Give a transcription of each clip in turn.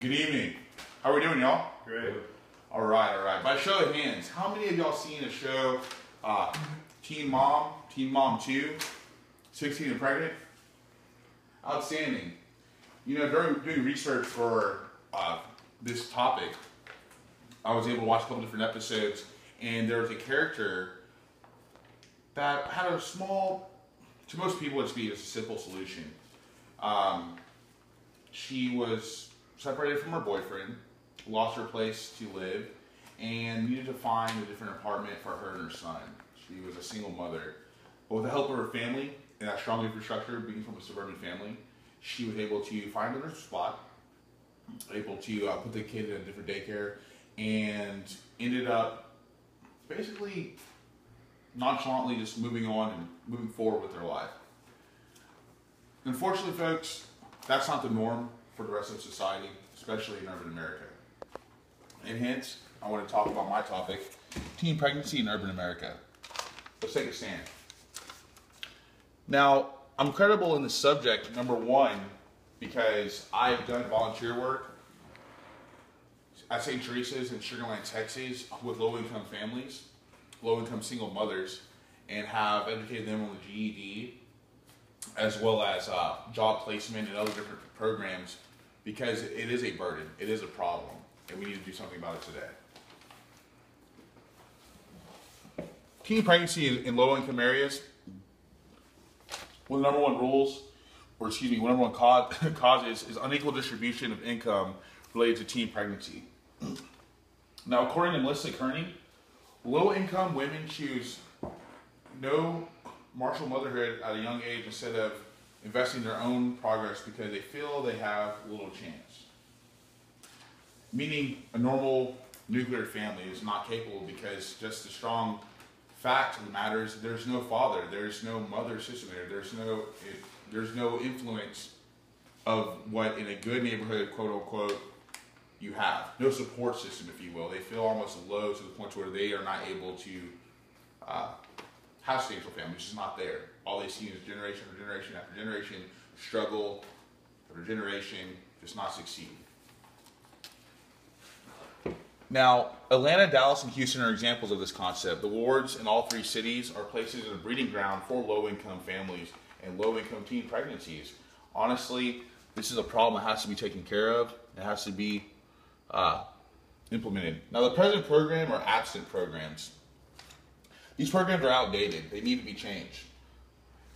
Good evening. How are we doing, y'all? Great. All right. By show of hands, how many of y'all seen a show, Teen Mom 2, 16 and Pregnant? Outstanding. You know, during doing research for this topic, I was able to watch a couple different episodes, and there was a character that had a small, to most people it's a simple solution. She was separated from her boyfriend, lost her place to live, and needed to find a different apartment for her and her son. She was a single mother. But with the help of her family and that strong infrastructure, being from a suburban family, she was able to find another spot, able to put the kid in a different daycare, and ended up basically nonchalantly just moving on and moving forward with their life. Unfortunately, folks, that's not the norm for the rest of society, especially in urban America. And hence, I want to talk about my topic, teen pregnancy in urban America. Let's take a stand. Now, I'm credible in this subject, number one, because I've done volunteer work at St. Teresa's in Sugar Land, Texas, with low-income families, low-income single mothers, and have educated them on the GED, as well as job placement and other different programs, because it is a burden, it is a problem, and we need to do something about it today. Teen pregnancy in low-income areas, one of the number one causes is unequal distribution of income related to teen pregnancy. Now, according to Melissa Kearney, low-income women choose no martial motherhood at a young age instead of investing in their own progress because they feel they have little chance. Meaning a normal nuclear family is not capable because just the strong fact of the matter is there's no father, there's no mother system there, there's no influence of what in a good neighborhood, quote unquote, you have. No support system, if you will. They feel almost low to the point where they are not able to have stable family. It's just not there. All they see is generation after generation after generation struggle after generation, just not succeed. Now, Atlanta, Dallas, and Houston are examples of this concept. The wards in all three cities are places as a breeding ground for low-income families and low-income teen pregnancies. Honestly, this is a problem that has to be taken care of. It has to be implemented. Now, the present program are absent programs. These programs are outdated. They need to be changed.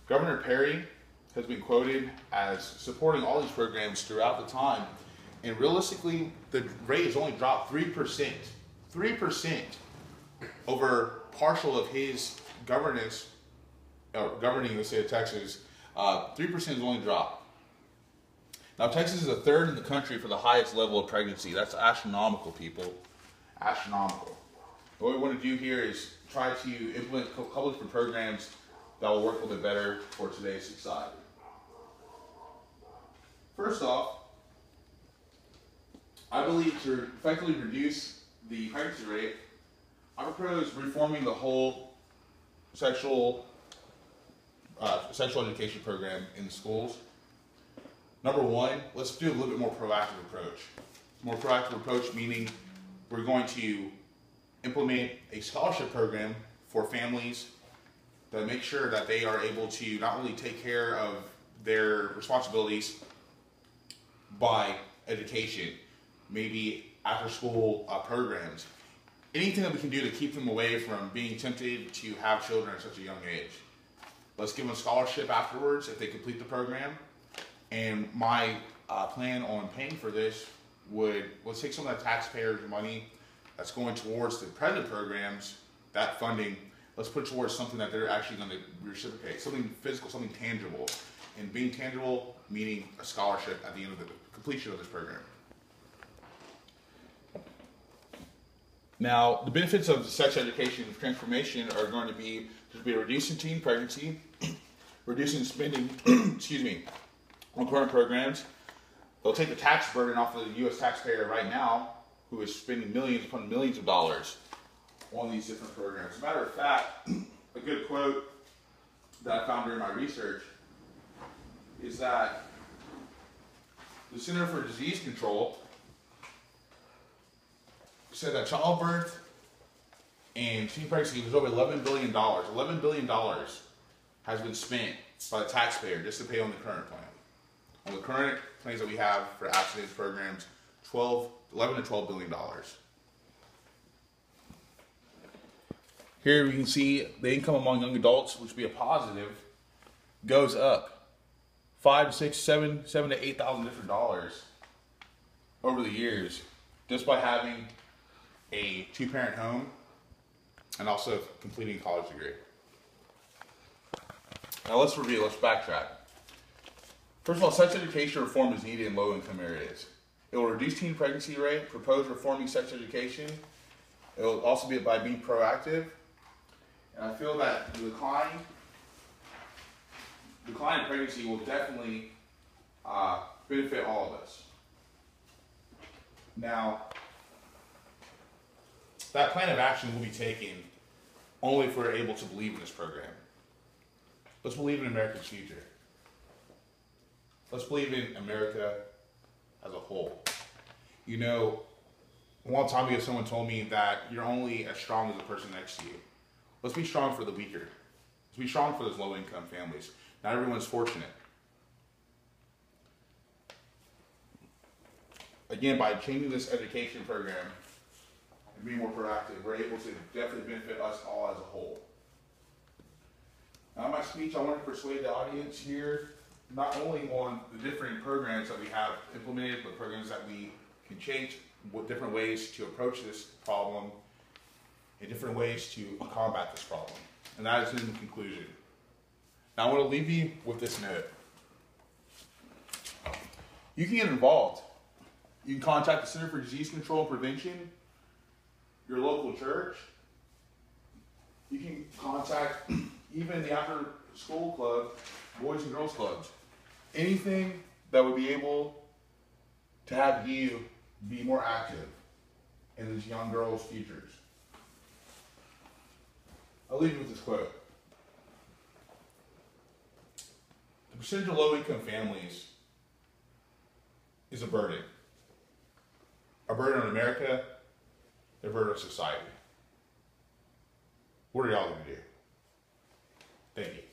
Governor Perry has been quoted as supporting all these programs throughout the time, and realistically, the rate has only dropped 3%. 3% over partial of his governing the state of Texas. 3% has only dropped. Now, Texas is the third in the country for the highest level of pregnancy. That's astronomical, people. Astronomical. What we want to do here is try to implement a couple different programs that will work a little bit better for today's society. First off, I believe to effectively reduce the pregnancy rate, I propose reforming the whole sexual education program in schools. Number one, let's do a little bit more proactive approach. More proactive approach meaning we're going to implement a scholarship program for families that make sure that they are able to not only take care of their responsibilities by education, maybe after school programs, anything that we can do to keep them away from being tempted to have children at such a young age. Let's give them a scholarship afterwards if they complete the program. And my plan on paying for this let's take some of that taxpayers' money that's going towards the present programs, that funding, let's put it towards something that they're actually going to reciprocate, something physical, something tangible. And being tangible, meaning a scholarship at the end of the completion of this program. Now, the benefits of sex education transformation are going to be reducing teen pregnancy, reducing spending, on current programs. They'll take the tax burden off of the U.S. taxpayer right now, who is spending millions upon millions of dollars on these different programs. As a matter of fact, a good quote that I found during my research is that the Center for Disease Control said that childbirth and teen pregnancy was over $11 billion. $11 billion has been spent by the taxpayer just to pay on the current plan. On the current plans that we have for abstinence programs, $11 to $12 billion. Here we can see the income among young adults, which would be a positive, goes up $5 to $6, $7 to $8,000 different dollars over the years, just by having a two-parent home and also completing a college degree. Now let's review, let's backtrack. First of all, sex education reform is needed in low-income areas. It will reduce teen pregnancy rate, propose reforming sex education. It will also be by being proactive. And I feel that the decline in pregnancy will definitely benefit all of us. Now, that plan of action will be taken only if we're able to believe in this program. Let's believe in America's future. Let's believe in America as a whole. You know, a long time ago someone told me that you're only as strong as the person next to you. Let's be strong for the weaker. Let's be strong for those low-income families. Not everyone's fortunate. Again, by changing this education program and being more proactive, we're able to definitely benefit us all as a whole. Now in my speech, I want to persuade the audience here not only on the different programs that we have implemented, but programs that we can change, with different ways to approach this problem, and different ways to combat this problem. And that is in the conclusion. Now I want to leave you with this note. You can get involved. You can contact the Center for Disease Control and Prevention, your local church. You can contact even the after school club, boys and girls clubs. Anything that would be able to have you be more active in these young girls' futures. I'll leave you with this quote. The percentage of low-income families is a burden. A burden on America, a burden on society. What are y'all going to do? Thank you.